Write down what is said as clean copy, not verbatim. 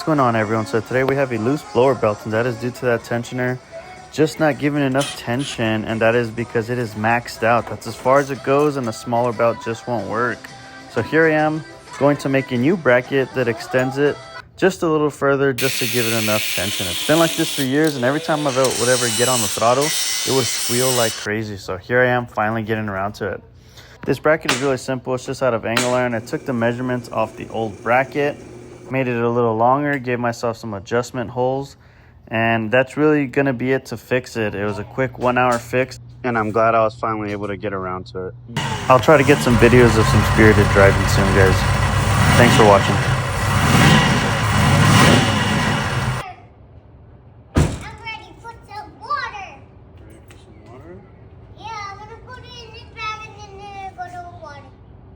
going on, everyone? So today we have a loose blower belt, and that is due to that tensioner just not giving enough tension, and that is because it is maxed out. That's as far as it goes, and the smaller belt just won't work. So here I am going to make a new bracket that extends it just a little further just to give it enough tension. It's been like this for years, and every time I would ever get on the throttle, it would squeal like crazy. So here I am finally getting around to it. This bracket is really simple. It's just out of angle iron. I took the measurements off the old bracket, made it a little longer, gave myself some adjustment holes, and that's really gonna be it to fix it. It was a quick 1 hour fix, and I'm glad I was finally able to get around to it. I'll try to get some videos of some spirited driving soon, guys. Thanks for watching.